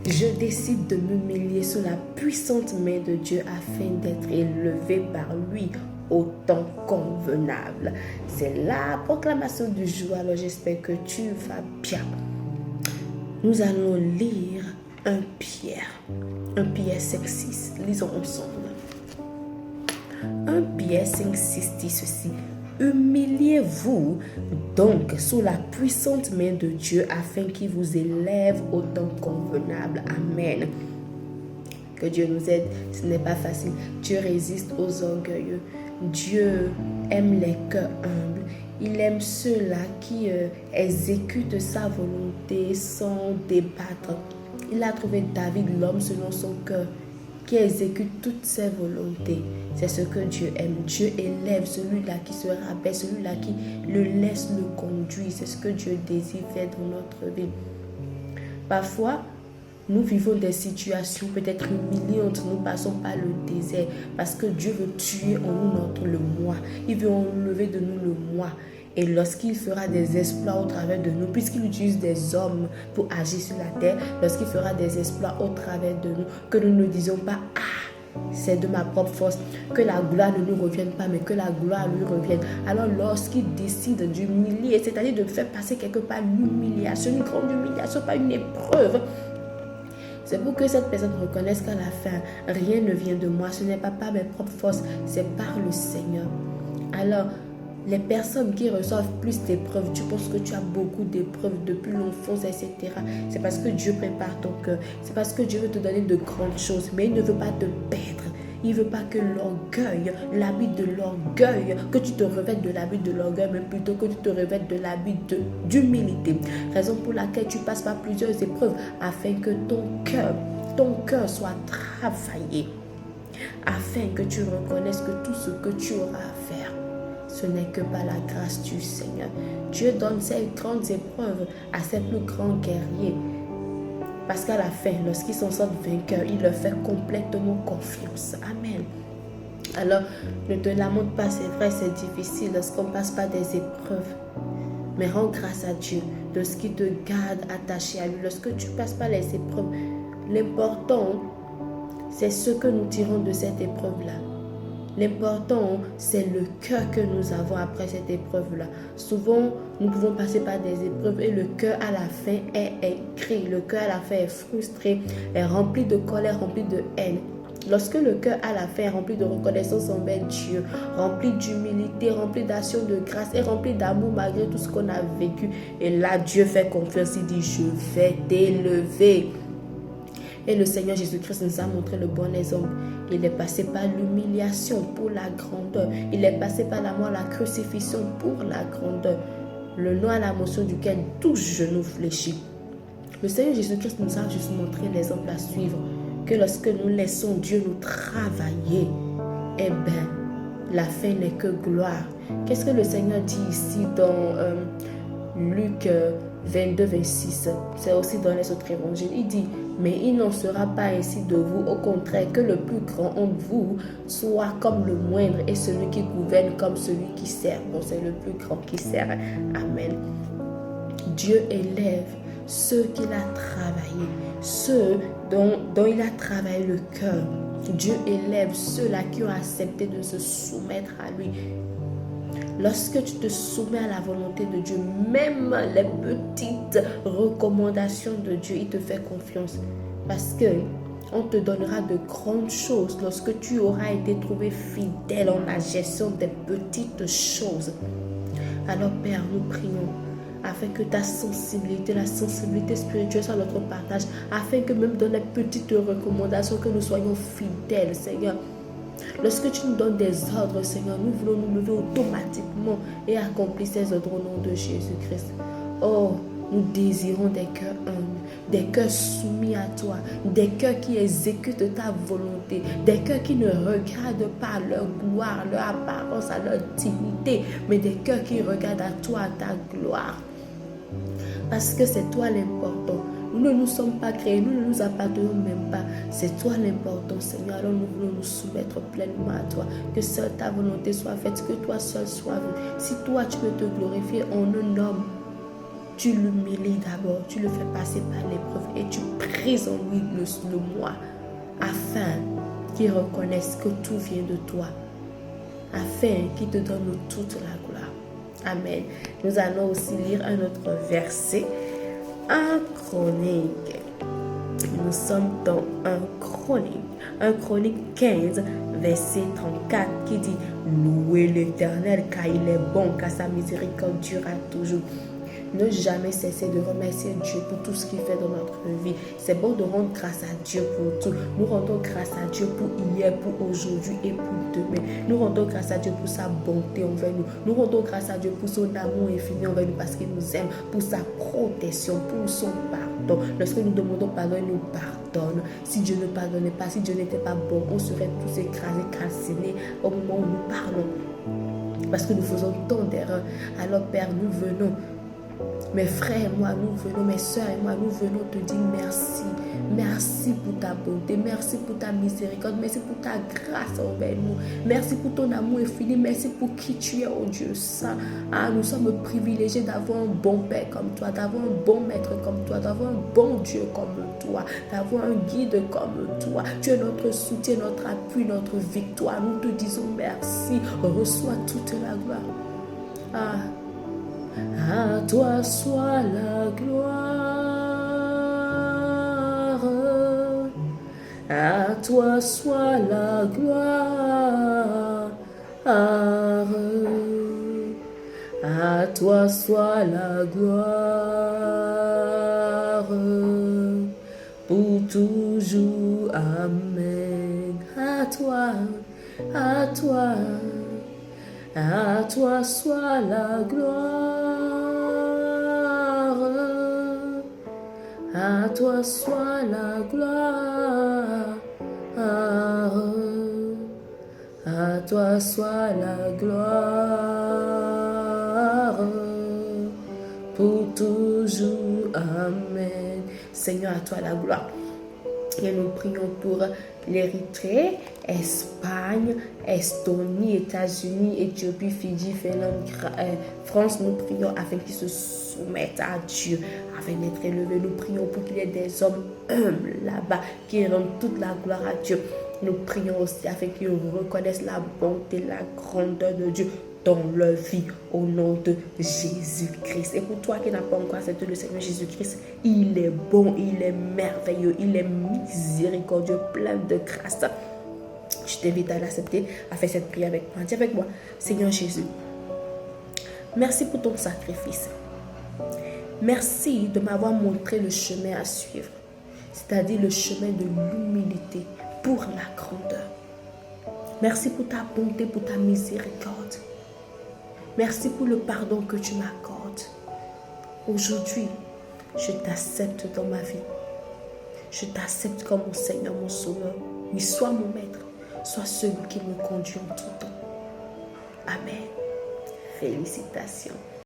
Je décide de m'humilier sous la puissante main de Dieu afin d'être élevé par lui au temps convenable. C'est la proclamation du jour. Alors j'espère que tu vas bien. Nous allons lire 1 Pierre 5:6. Lisons ensemble. 1 Pierre 5:6 dit ceci. Humiliez-vous donc sous la puissante main de Dieu afin qu'il vous élève au temps convenable. Amen. Que Dieu nous aide. Ce n'est pas facile. Dieu résiste aux orgueilleux. Dieu aime les cœurs humbles. Il aime ceux-là qui exécutent sa volonté sans débattre. Il a trouvé David, l'homme selon son cœur, qui exécute toutes ses volontés. C'est ce que Dieu aime. Dieu élève celui-là qui se rabaisse, celui-là qui le laisse le conduire. C'est ce que Dieu désire faire dans notre vie. Parfois, nous vivons des situations peut-être humiliantes. Nous passons par le désert parce que Dieu veut tuer en nous le moi. Il veut enlever de nous le moi. Et lorsqu'il fera des exploits au travers de nous, puisqu'il utilise des hommes pour agir sur la terre, lorsqu'il fera des exploits au travers de nous, que nous ne disions pas « Ah, c'est de ma propre force », que la gloire ne nous revienne pas, mais que la gloire lui revienne. Alors lorsqu'il décide d'humilier, c'est-à-dire de faire passer quelque part l'humiliation, une grande humiliation, pas une épreuve, c'est pour que cette personne reconnaisse qu'à la fin, rien ne vient de moi, ce n'est pas par mes propres forces, c'est par le Seigneur. Alors, les personnes qui reçoivent plus d'épreuves, tu penses que tu as beaucoup d'épreuves depuis l'enfance, etc. C'est parce que Dieu prépare ton cœur. C'est parce que Dieu veut te donner de grandes choses, mais il ne veut pas te perdre. Il ne veut pas que l'orgueil, l'habit de l'orgueil, que tu te revêtes de l'habit de l'orgueil, mais plutôt que tu te revêtes de l'habit d'humilité. Raison pour laquelle tu passes par plusieurs épreuves, afin que ton cœur soit travaillé, afin que tu reconnaisses que tout ce que tu auras à faire, ce n'est que par la grâce du Seigneur. Dieu donne ces grandes épreuves à ses plus grands guerriers. Parce qu'à la fin, lorsqu'ils s'en sortent vainqueurs, il leur fait complètement confiance. Amen. Alors, ne te lamente pas, c'est vrai, c'est difficile lorsqu'on passe par des épreuves. Mais rends grâce à Dieu lorsqu'il te garde attaché à lui. Lorsque tu passes par les épreuves, l'important, c'est ce que nous tirons de cette épreuve-là. L'important, c'est le cœur que nous avons après cette épreuve-là. Souvent, nous pouvons passer par des épreuves et le cœur à la fin est gris. Le cœur à la fin est frustré, est rempli de colère, rempli de haine. Lorsque le cœur à la fin est rempli de reconnaissance envers Dieu, rempli d'humilité, rempli d'action de grâce et rempli d'amour malgré tout ce qu'on a vécu, et là, Dieu fait confiance, il dit, je vais t'élever. Et le Seigneur Jésus-Christ nous a montré le bon exemple. Il est passé par l'humiliation pour la grandeur. Il est passé par la mort, la crucifixion pour la grandeur. Le nom à la motion duquel tout genou fléchit. Le Seigneur Jésus-Christ nous a juste montré l'exemple à suivre. Que lorsque nous laissons Dieu nous travailler, eh bien, la fin n'est que gloire. Qu'est-ce que le Seigneur dit ici dans Luc 22-26? C'est aussi dans les autres évangiles. Il dit, mais il n'en sera pas ainsi de vous. Au contraire, que le plus grand entre vous soit comme le moindre et celui qui gouverne comme celui qui sert. Bon, c'est le plus grand qui sert. Amen. Dieu élève ceux qu'il a travaillés, ceux dont il a travaillé le cœur. Dieu élève ceux-là qui ont accepté de se soumettre à lui. Lorsque tu te soumets à la volonté de Dieu, même les petites recommandations de Dieu, il te fait confiance. Parce qu'on te donnera de grandes choses lorsque tu auras été trouvé fidèle en la gestion des petites choses. Alors Père, nous prions afin que ta sensibilité, la sensibilité spirituelle soit notre partage, afin que même dans les petites recommandations, que nous soyons fidèles, Seigneur. Lorsque tu nous donnes des ordres, Seigneur, nous voulons nous lever automatiquement et accomplir ces ordres au nom de Jésus-Christ. Oh, nous désirons des cœurs humbles, des cœurs soumis à toi, des cœurs qui exécutent ta volonté, des cœurs qui ne regardent pas leur gloire, leur apparence, à leur dignité, mais des cœurs qui regardent à toi, à ta gloire. Parce que c'est toi l'important. Nous ne nous sommes pas créés, nous ne nous appartenons même pas. C'est toi l'important, Seigneur. Alors nous voulons nous soumettre pleinement à toi. Que seule ta volonté soit faite, que toi seul sois vu. Si toi tu veux te glorifier en un homme, tu l'humilies d'abord, tu le fais passer par l'épreuve et tu brises en lui le moi, afin qu'il reconnaisse que tout vient de toi, afin qu'il te donne toute la gloire. Amen. Nous allons aussi lire un autre verset, un Chronique. Nous sommes dans un Chronique 15, verset 34, qui dit: louez l'Éternel car il est bon, car sa miséricorde durera toujours. Ne jamais cesser de remercier Dieu pour tout ce qu'il fait dans notre vie. C'est bon de rendre grâce à Dieu pour tout. Nous rendons grâce à Dieu pour hier, pour aujourd'hui et pour demain. Nous rendons grâce à Dieu pour sa bonté envers nous. Nous rendons grâce à Dieu pour son amour infini envers nous, parce qu'il nous aime, pour sa protection, pour son pardon. Lorsque nous demandons pardon, il nous pardonne. Si Dieu ne pardonnait pas, si Dieu n'était pas bon, on serait tous écrasés, calcinés au moment où nous parlons, parce que nous faisons tant d'erreurs. Alors Père, nous venons, mes frères et moi, nous venons, mes soeurs et moi, nous venons te dire merci. Merci pour ta bonté, merci pour ta miséricorde, merci pour ta grâce envers nous. Merci pour ton amour infini, merci pour qui tu es, oh Dieu saint. Ah, nous sommes privilégiés d'avoir un bon Père comme toi, d'avoir un bon Maître comme toi, d'avoir un bon Dieu comme toi, d'avoir un guide comme toi. Tu es notre soutien, notre appui, notre victoire. Nous te disons merci. Reçois toute la gloire. À toi soit la gloire, à toi soit la gloire, à toi soit la gloire, pour toujours, amen. À toi soit la gloire, à toi soit la gloire, à toi soit la gloire, pour toujours, amen. Seigneur, à toi la gloire. Et nous prions pour l'Érythrée, Espagne, Estonie, États-Unis, Éthiopie, Fidji, Finlande, France. Nous prions afin qu'ils se soumettent à Dieu, afin d'être élevés. Nous prions pour qu'il y ait des hommes humbles là-bas qui rendent toute la gloire à Dieu. Nous prions aussi afin qu'ils reconnaissent la bonté, la grandeur de Dieu dans leur vie, au nom de Jésus-Christ. Et pour toi qui n'as pas encore accepté le Seigneur Jésus-Christ, il est bon, il est merveilleux, il est miséricordieux, plein de grâce. Je t'invite à l'accepter, à faire cette prière avec moi. Dis avec moi: Seigneur Jésus, merci pour ton sacrifice. Merci de m'avoir montré le chemin à suivre, c'est-à-dire le chemin de l'humilité pour la grandeur. Merci pour ta bonté, pour ta miséricorde. Merci pour le pardon que tu m'accordes. Aujourd'hui, je t'accepte dans ma vie. Je t'accepte comme mon Seigneur, mon Sauveur. Oui, sois mon Maître, sois celui qui me conduit en tout temps. Amen. Félicitations.